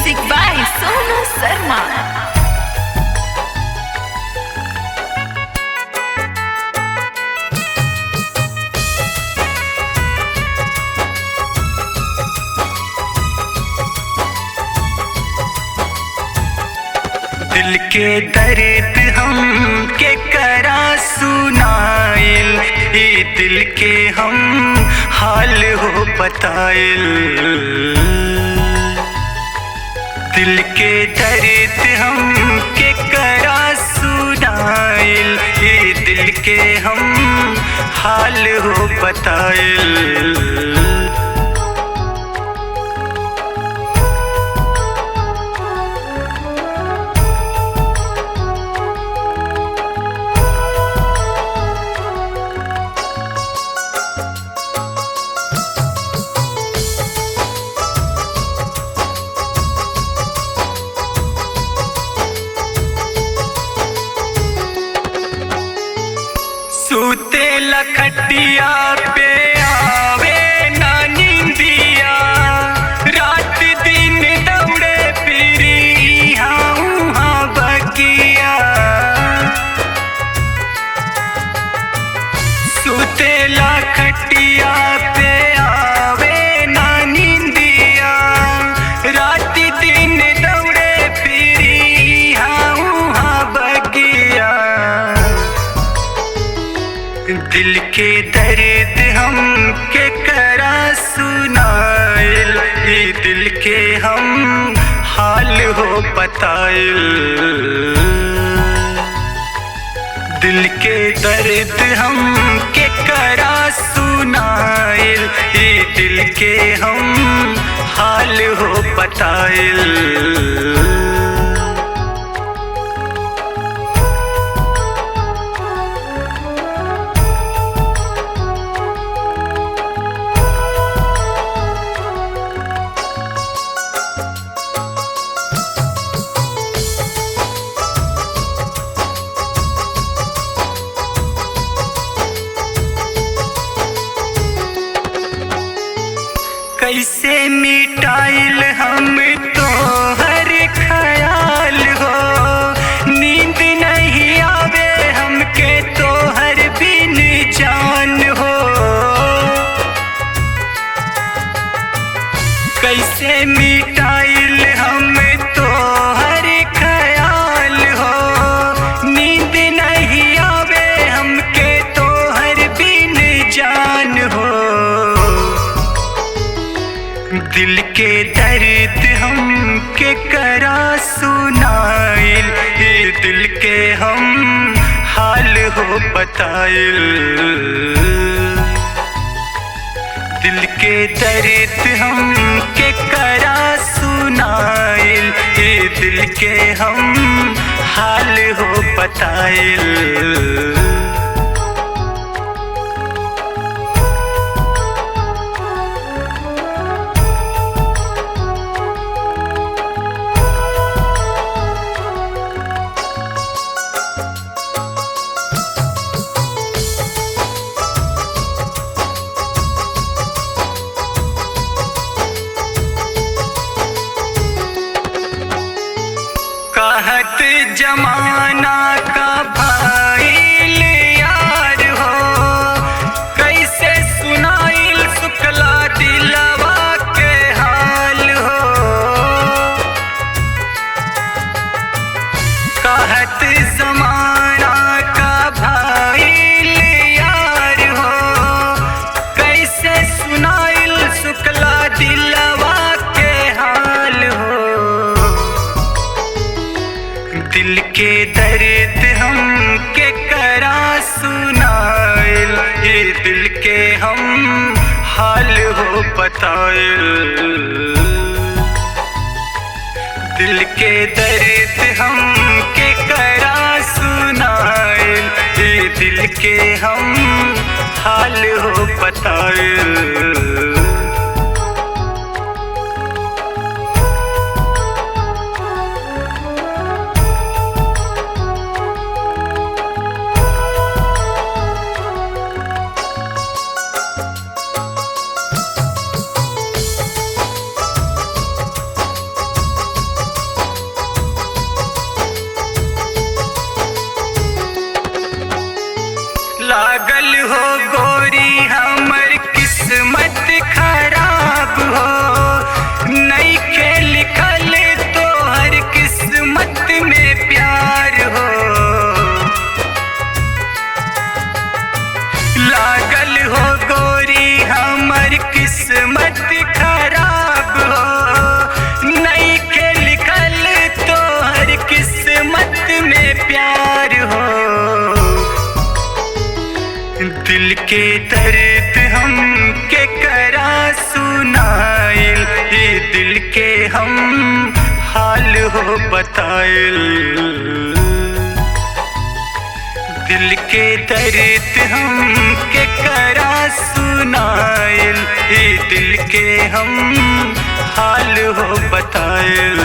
Music by Sonu Sharma. दिल के दर्द हम के करा सुनाइल, ये दिल के हम हाल हो बताइल। दिल के दर्द हम के करा सुनाइल, ये दिल के हम हाल हो बताइल। सूते लखटिया पे आवे ना नींदिया, रात दिन दौड़े फिरी हाँ बगिया। सूते लखटिया पे आवे ना नींदिया, रात दिन दौड़े फिरी हाँ बगिया। दिल के दर्द हम के करा सुनाइल, ये दिल के हम हाल हो बताइल। दिल के दर्द हम के करा सुनाइल, ये दिल के हम हाल हो बताइल। कैसे मिटाइल हम तो हर ख्याल हो, नींद नहीं आवे हमके तो हर बिन जान हो। कैसे मिटाइल हम तो हर ख्याल हो, नींद नहीं आवे हमके तो हर बिन जान हो। दिल के दर्द हम के करा सुनाइल, ये दिल के हम हाल हो बताइल। दिल के दर्द हम के करा सुनाइल, ये दिल के हम हाल हो बताइल। कहत जमाना का भाईल यार हो, कैसे सुनाइल सुखला दिलवा के हाल हो। कहत जमाना का भाईल यार हो, कैसे सुनाइल सुखला दिलवा के हाल हो। दिल के दर्द हम के करा सुनाइल, ये दिल के हम हाल हो बताइल। दिल के दर्द हम के करा सुनाइल, ये दिल के हम हाल हो बताइल। लागल हो गोरी हमर किस्मत खराब हो, नइखे लिखल तोहर किस्मत में प्यार हो। लागल हो गोरी हमर किस्मत खराब हो, नइखे लिखल तोहर किस्मत में प्यार हो। दिल के दर्द हम के करा सुनाइल, ये दिल के हम हाल हो बताइल। दिल के दर्द हम के करा सुनाइल, ये दिल के हम हाल हो बताइल।